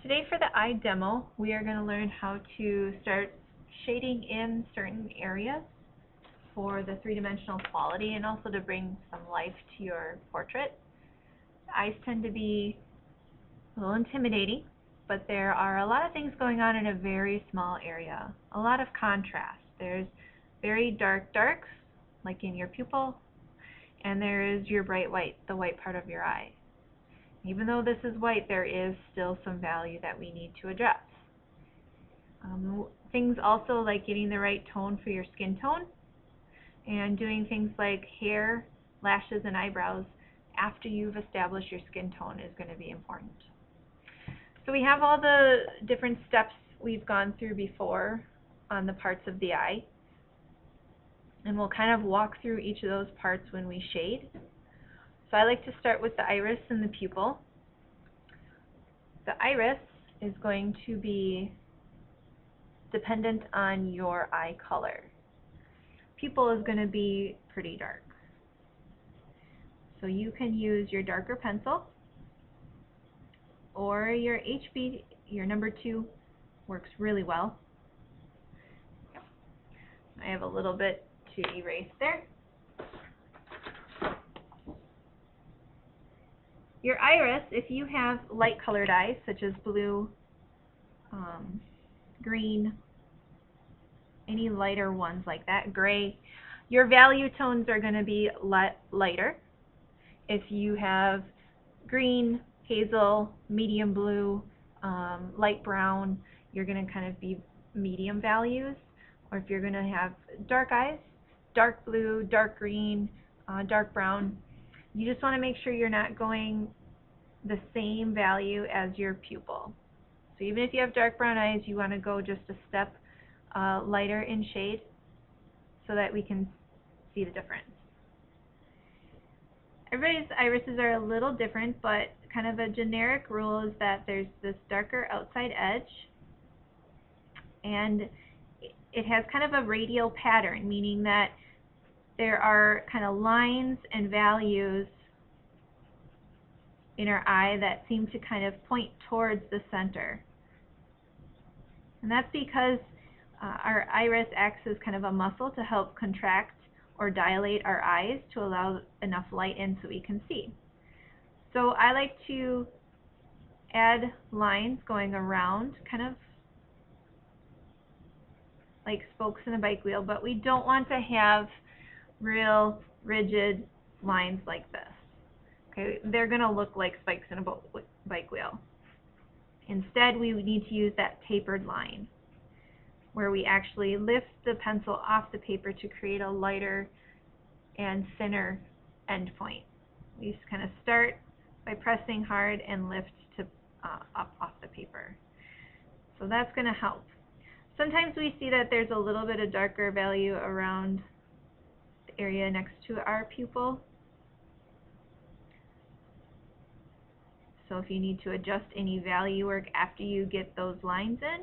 Today for the eye demo, we are going to learn how to start shading in certain areas for the three-dimensional quality and also to bring some life to your portrait. Eyes tend to be a little intimidating, but there are a lot of things going on in a very small area. A lot of contrast. There's very dark darks, like in your pupil, and there is your bright white, the white part of your eye. Even though this is white, there is still some value that we need to address. Things also like getting the right tone for your skin tone and doing things like hair, lashes, and eyebrows after you've established your skin tone is going to be important. So we have all the different steps we've gone through before on the parts of the eye, and we'll kind of walk through each of those parts when we shade. So I like to start with the iris and the pupil. The iris is going to be dependent on your eye color. Pupil is going to be pretty dark. So you can use your darker pencil, or your HB, your number 2, works really well. I have a little bit to erase there. Your iris, if you have light colored eyes, such as blue, green, any lighter ones like that, gray, your value tones are going to be lighter. If you have green, hazel, medium blue, light brown, you're going to kind of be medium values. Or if you're going to have dark eyes, dark blue, dark green, dark brown, you just want to make sure you're not going the same value as your pupil. So even if you have dark brown eyes, you want to go just a step lighter in shade so that we can see the difference. Everybody's irises are a little different, but kind of a generic rule is that there's this darker outside edge, and it has kind of a radial pattern, meaning that there are kind of lines and values in our eye that seem to kind of point towards the center. And that's because our iris acts as kind of a muscle to help contract or dilate our eyes to allow enough light in so we can see. So I like to add lines going around, kind of like spokes in a bike wheel, but we don't want to have real rigid lines like this. Okay, they're going to look like spikes in a bike wheel. Instead, we need to use that tapered line, where we actually lift the pencil off the paper to create a lighter and thinner end point. We just kind of start by pressing hard and lift to up off the paper. So that's going to help. Sometimes we see that there's a little bit of darker value around the area next to our pupil. So if you need to adjust any value work after you get those lines in,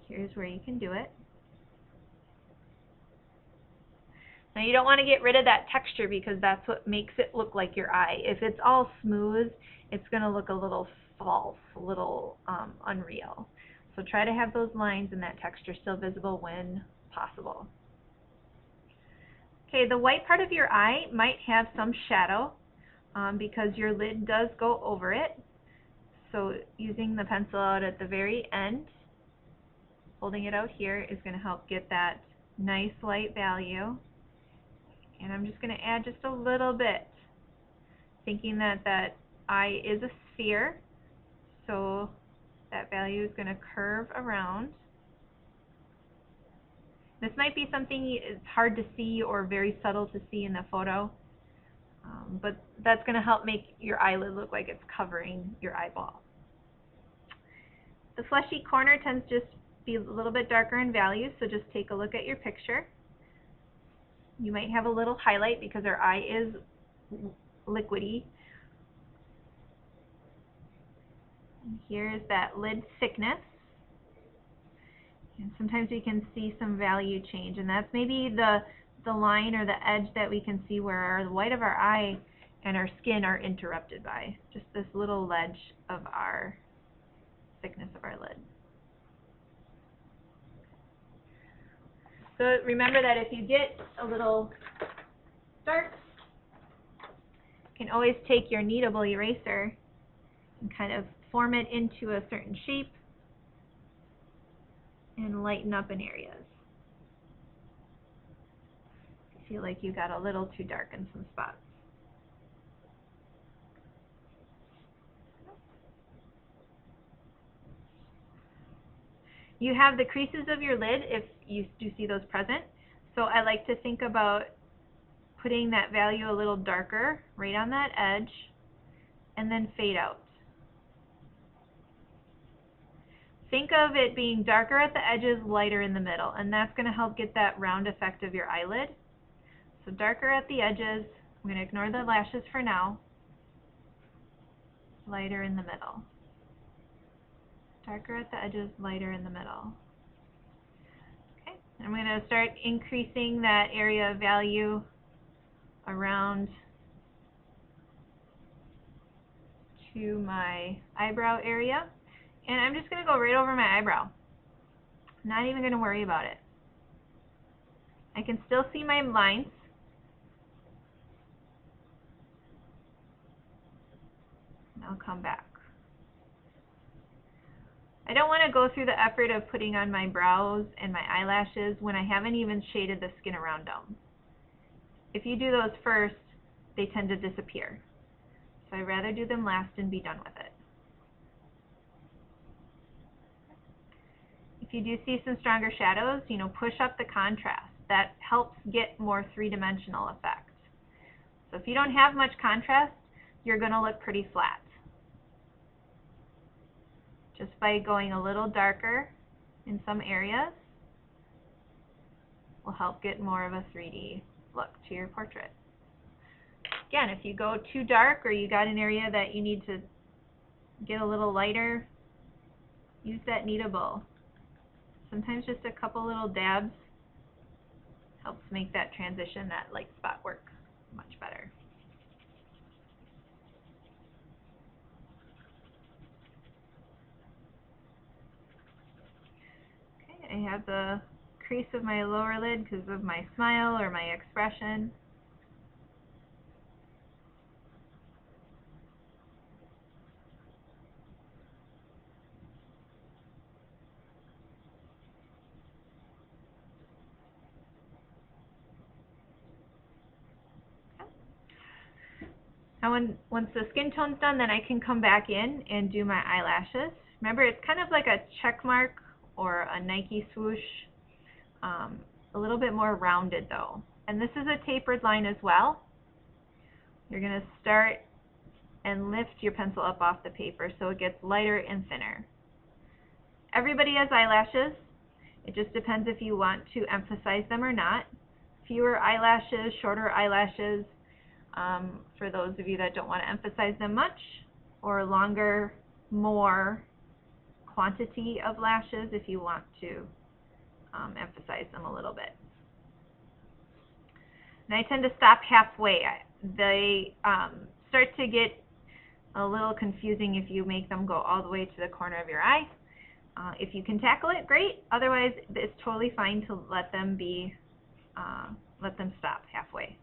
here's where you can do it. Now you don't want to get rid of that texture because that's what makes it look like your eye. If it's all smooth, it's going to look a little false, a little unreal. So try to have those lines and that texture still visible when possible. Okay, the white part of your eye might have some shadow because your lid does go over it. So using the pencil out at the very end, holding it out here, is going to help get that nice light value. And I'm just going to add just a little bit, thinking that that eye is a sphere, so that value is going to curve around. This might be something it's hard to see or very subtle to see in the photo, but that's going to help make your eyelid look like it's covering your eyeball. The fleshy corner tends to just be a little bit darker in value, so just take a look at your picture. You might have a little highlight because our eye is liquidy. And here is that lid thickness. And sometimes we can see some value change, and that's maybe the line or the edge that we can see where the white of our eye and our skin are interrupted by. Just this little ledge of our thickness of our lid. So remember that if you get a little dark, you can always take your kneadable eraser and kind of form it into a certain shape and lighten up in areas. I feel like you got a little too dark in some spots. You have the creases of your lid if you do see those present. So I like to think about putting that value a little darker right on that edge and then fade out. Think of it being darker at the edges, lighter in the middle, and that's going to help get that round effect of your eyelid. So darker at the edges. I'm going to ignore the lashes for now. Lighter in the middle. Darker at the edges, lighter in the middle. Okay, I'm going to start increasing that area of value around to my eyebrow area. And I'm just going to go right over my eyebrow. Not even going to worry about it. I can still see my lines. And I'll come back. I don't want to go through the effort of putting on my brows and my eyelashes when I haven't even shaded the skin around them. If you do those first, they tend to disappear. So I'd rather do them last and be done with it. If you do see some stronger shadows, push up the contrast. That helps get more three-dimensional effect. So if you don't have much contrast, you're going to look pretty flat. Just by going a little darker in some areas will help get more of a 3D look to your portrait. Again, if you go too dark or you got an area that you need to get a little lighter, use that kneadable. Sometimes just a couple little dabs helps make that transition, that light spot work much better. Okay, I have the crease of my lower lid because of my smile or my expression. Now once the skin tone's done, then I can come back in and do my eyelashes. Remember, it's kind of like a check mark or a Nike swoosh, a little bit more rounded though. And this is a tapered line as well. You're going to start and lift your pencil up off the paper so it gets lighter and thinner. Everybody has eyelashes. It just depends if you want to emphasize them or not. Fewer eyelashes, shorter eyelashes, for those of you that don't want to emphasize them much, or longer, more quantity of lashes if you want to emphasize them a little bit. And I tend to stop halfway. They start to get a little confusing if you make them go all the way to the corner of your eye. If you can tackle it, great. Otherwise, it's totally fine to let them stop halfway.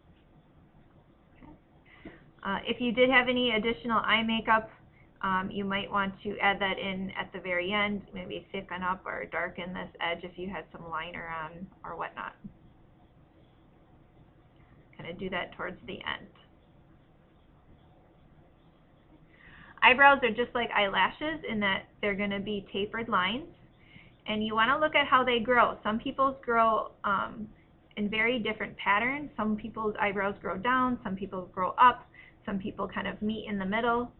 If you did have any additional eye makeup, you might want to add that in at the very end, maybe thicken up or darken this edge if you had some liner on or whatnot. Kind of do that towards the end. Eyebrows are just like eyelashes in that they're going to be tapered lines, and you want to look at how they grow. Some people's grow in very different patterns. Some people's eyebrows grow down, some people grow up, some people kind of meet in the middle.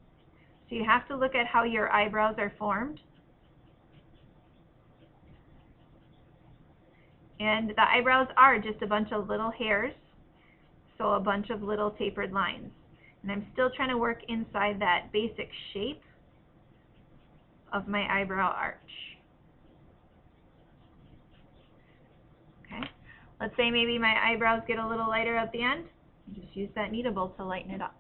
So you have to look at how your eyebrows are formed. And the eyebrows are just a bunch of little hairs, so a bunch of little tapered lines. And I'm still trying to work inside that basic shape of my eyebrow arch. Okay, let's say maybe my eyebrows get a little lighter at the end. Just use that kneadable to lighten it up.